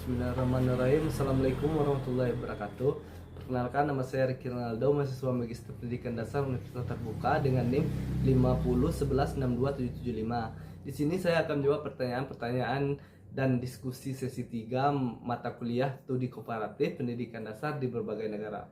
Bismillahirrahmanirrahim. Assalamualaikum warahmatullahi wabarakatuh. Perkenalkan, nama saya Ricky Ronaldo, mahasiswa Magister Pendidikan Dasar Universitas Terbuka dengan NIM 501162775. Di sini saya akan menjawab pertanyaan-pertanyaan dan diskusi sesi 3 mata kuliah Studi Komparatif Pendidikan Dasar di berbagai negara.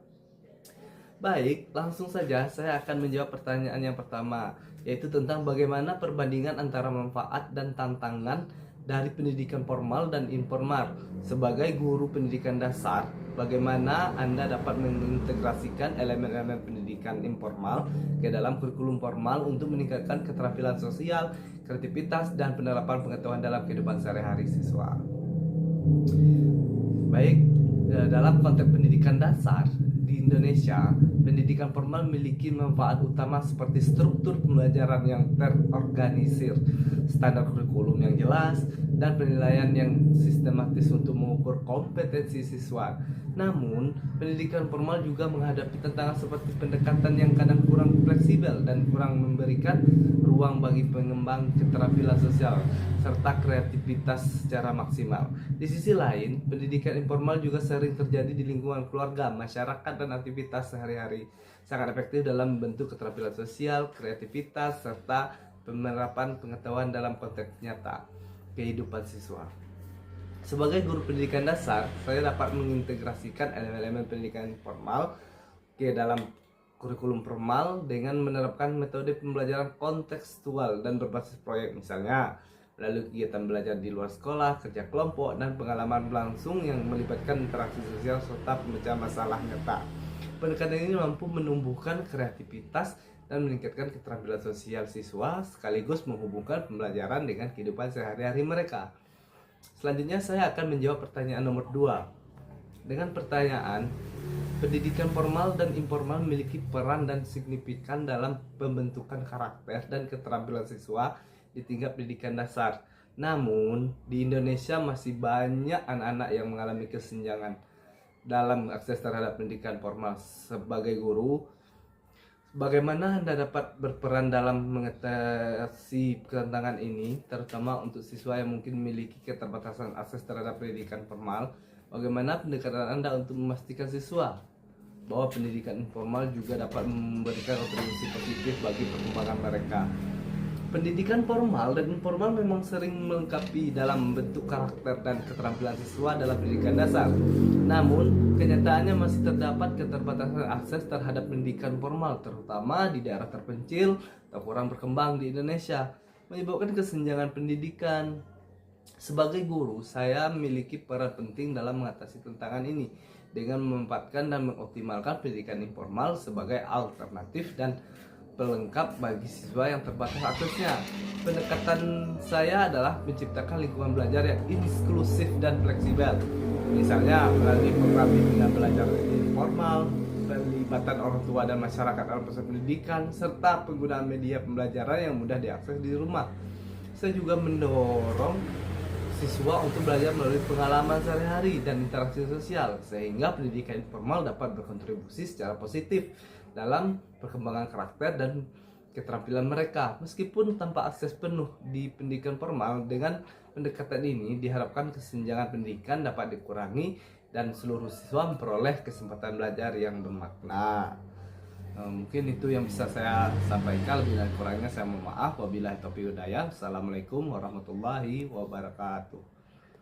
Baik, langsung saja saya akan menjawab pertanyaan yang pertama, yaitu tentang bagaimana perbandingan antara manfaat dan tantangan dari pendidikan formal dan informal. Sebagai guru pendidikan dasar, bagaimana Anda dapat mengintegrasikan elemen-elemen pendidikan informal ke dalam kurikulum formal untuk meningkatkan keterampilan sosial, kreativitas, dan penerapan pengetahuan dalam kehidupan sehari-hari siswa. Baik, dalam konteks pendidikan dasar di Indonesia, pendidikan formal memiliki manfaat utama seperti struktur pembelajaran yang terorganisir, standar kurikulum yang jelas, dan penilaian yang sistematis untuk mengukur kompetensi siswa. Namun, pendidikan formal juga menghadapi tantangan seperti pendekatan yang kadang kurang fleksibel dan kurang memberikan ruang bagi pengembang keterampilan sosial serta kreativitas secara maksimal. Di sisi lain, pendidikan informal juga sering terjadi di lingkungan keluarga, masyarakat, dan aktivitas sehari-hari. Sangat efektif dalam membentuk keterampilan sosial, kreativitas, serta penerapan pengetahuan dalam konteks nyata kehidupan siswa. Sebagai guru pendidikan dasar, saya dapat mengintegrasikan elemen-elemen pendidikan formal ke dalam kurikulum formal dengan menerapkan metode pembelajaran kontekstual dan berbasis proyek, misalnya melalui kegiatan belajar di luar sekolah, kerja kelompok, dan pengalaman langsung yang melibatkan interaksi sosial serta pemecahan masalah nyata. Pendekatan ini mampu menumbuhkan kreativitas dan meningkatkan keterampilan sosial siswa sekaligus menghubungkan pembelajaran dengan kehidupan sehari-hari mereka. Selanjutnya saya akan menjawab pertanyaan nomor 2. Dengan pertanyaan, pendidikan formal dan informal memiliki peran dan signifikan dalam pembentukan karakter dan keterampilan siswa di tingkat pendidikan dasar. Namun, di Indonesia masih banyak anak-anak yang mengalami kesenjangan dalam akses terhadap pendidikan formal. Sebagai guru, bagaimana Anda dapat berperan dalam mengatasi tantangan ini, terutama untuk siswa yang mungkin memiliki keterbatasan akses terhadap pendidikan formal? Bagaimana pendekatan Anda untuk memastikan siswa bahwa pendidikan informal juga dapat memberikan kontribusi positif bagi perkembangan mereka? Pendidikan formal dan informal memang sering melengkapi dalam membentuk karakter dan keterampilan siswa dalam pendidikan dasar. Namun, kenyataannya masih terdapat keterbatasan akses terhadap pendidikan formal, terutama di daerah terpencil atau kurang berkembang di Indonesia, menyebabkan kesenjangan pendidikan. Sebagai guru, saya memiliki peran penting dalam mengatasi tantangan ini dengan memanfaatkan dan mengoptimalkan pendidikan informal sebagai alternatif dan pelengkap bagi siswa yang terbatas aksesnya. Pendekatan saya adalah menciptakan lingkungan belajar yang inklusif dan fleksibel, misalnya melalui program bimbingan belajar informal, pelibatan orang tua dan masyarakat dalam proses pendidikan, serta penggunaan media pembelajaran yang mudah diakses di rumah. Saya juga mendorong siswa untuk belajar melalui pengalaman sehari-hari dan interaksi sosial, sehingga pendidikan informal dapat berkontribusi secara positif dalam perkembangan karakter dan keterampilan mereka. Meskipun tanpa akses penuh di pendidikan formal, dengan pendekatan ini diharapkan kesenjangan pendidikan dapat dikurangi dan seluruh siswa memperoleh kesempatan belajar yang bermakna. Mungkin itu yang bisa saya sampaikan, lebih dan kurangnya saya mohon maaf. Wabillahi taufiq wal hidayah. Assalamualaikum warahmatullahi wabarakatuh.